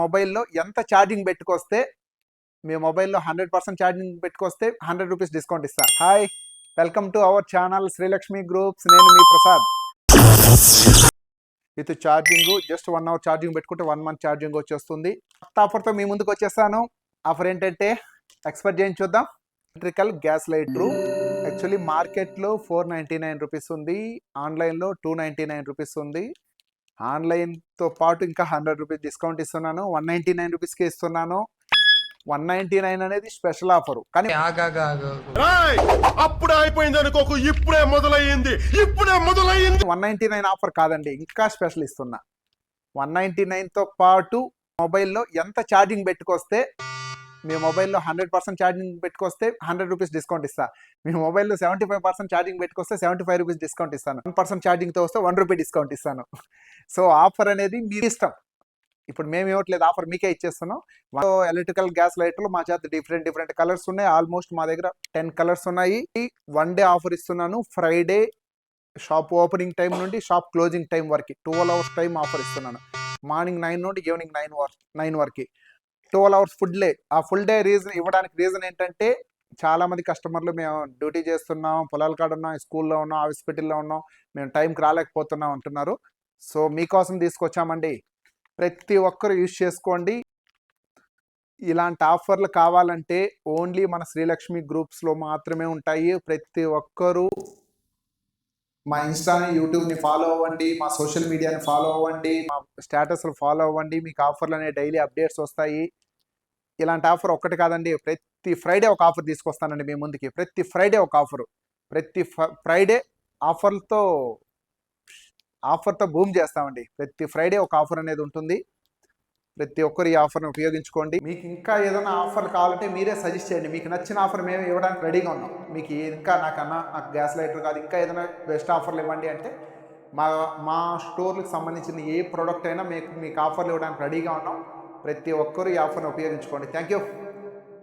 మొబైల్లో ఎంత ఛార్జింగ్ పెట్టుకొస్తే మీ మొబైల్లో 100% ఛార్జింగ్ పెట్టుకొస్తే 100 రూపీస్ డిస్కౌంట్ ఇస్తా. Hi, welcome to our channel Srilakshmi groups. నేను మీ Prasad. With charging just 1 hour charging పెట్టుకుంటే 1 మంత్ ఛార్జింగ్ వచ్చేస్తుంది. కొత్త ఆఫర్తో మీ ముందుకు వచ్చేస్తాను. ఆఫర్ ఏంటంటే ఎక్స్పెక్ట్ చేయించి చూద్దాం. ఎలక్ట్రికల్ గ్యాస్ లైటర్ యాక్చువల్లీ మార్కెట్లో 499 రూపీస్ ఉంది, ఆన్లైన్లో 299 రూపీస్ ఉంది. ఆన్లైన్తో పాటు ఇంకా 100 రూపీస్ డిస్కౌంట్ ఇస్తున్నాను. 199 రూపీస్కి ఇస్తున్నాను. 199 అనేది స్పెషల్ ఆఫర్. కానీ అప్పుడే అయిపోయింది అనుకోకు, ఇప్పుడే మొదలయ్యింది. 199 ఆఫర్ కాదండి, ఇంకా స్పెషల్ ఇస్తున్నా. 199తో పాటు మొబైల్లో ఎంత ఛార్జింగ్ పెట్టుకొస్తే మీ మొబైల్లో 100% ఛార్జింగ్ పెట్టుకొస్తే 100 రూపీస్ డిస్కౌంట్ ఇస్తా. మీ మొబైల్లో 75% ఛార్జింగ్ పెట్టుకొస్తే 75 రూపీస్ డిస్కౌంట్ ఇస్తాను. 1% ఛార్జింగ్తో వస్తే 1 రూపీ డిస్కౌంట్ ఇస్తాను. సో ఆఫర్ అనేది మీ ఇష్టం. ఇప్పుడు మేము ఇవ్వట్లేదు, ఆఫర్ మీకే ఇచ్చేస్తున్నాం. ఎలక్ట్రికల్ గ్యాస్ లైటర్లు మా చేత డిఫరెంట్ కలర్స్ ఉన్నాయి. ఆల్మోస్ట్ మా దగ్గర 10 కలర్స్ ఉన్నాయి. 1 డే ఆఫర్ ఇస్తున్నాను. ఫ్రైడే షాప్ ఓపెనింగ్ టైం నుండి షాప్ క్లోజింగ్ టైం వరకు 12 అవర్స్ టైం ఆఫర్ ఇస్తున్నాను. మార్నింగ్ 9 నుండి ఈవినింగ్ 9 వరకు 12 అవర్స్ ఫుల్ డే రీజన్ ఇవ్వడానికి రీజన్ ఏంటంటే, చాలా మంది కస్టమర్లు మేము డ్యూటీ చేస్తున్నాం, పొలాల కాడ ఉన్నాం, స్కూల్లో ఉన్నాం, హాస్పిటల్లో ఉన్నాం, మేము టైంకి రాలేకపోతున్నాం అంటున్నారు. సో మీకోసం తీసుకొచ్చామండి. ప్రతి ఒక్కరు యూజ్ చేసుకోండి. ఇలాంటి ఆఫర్లు కావాలంటే ఓన్లీ మన శ్రీలక్ష్మి గ్రూప్స్లో మాత్రమే ఉంటాయి. ప్రతి ఒక్కరూ మా ఇన్స్టాని, యూట్యూబ్ని ఫాలో అవ్వండి, మా సోషల్ మీడియాని ఫాలో అవ్వండి, మా స్టేటస్లు ఫాలో అవ్వండి. మీకు ఆఫర్లు అనే డైలీ అప్డేట్స్ వస్తాయి. ఇలాంటి ఆఫర్ ఒక్కటి కాదండి, ప్రతి ఫ్రైడే ఒక ఆఫర్ తీసుకొస్తానండి మీ ముందుకి. ప్రతి ఫ్రైడే ఒక ఆఫరు, ప్రతి ఫ్రైడే ఆఫర్తో బూమ్ చేస్తామండి. ప్రతి ఫ్రైడే ఒక ఆఫర్ అనేది ఉంటుంది. ప్రతి ఒక్కరు ఈ ఆఫర్ని ఉపయోగించుకోండి. మీకు ఇంకా ఏదైనా ఆఫర్లు కావాలంటే మీరే సజెస్ట్ చేయండి. మీకు నచ్చిన ఆఫర్ మేము ఇవ్వడానికి రెడీగా ఉన్నాం. మీకు ఇంకా నాకు గ్యాస్ లైటర్ కాదు, ఇంకా ఏదైనా బెస్ట్ ఆఫర్లు ఇవ్వండి అంటే మా స్టోర్లకు సంబంధించిన ఏ ప్రోడక్ట్ అయినా మీకు ఆఫర్లు ఇవ్వడానికి రెడీగా ఉన్నాం. ప్రతి ఒక్కరు ఈ ఆఫర్ని ఉపయోగించుకోండి. Thank you.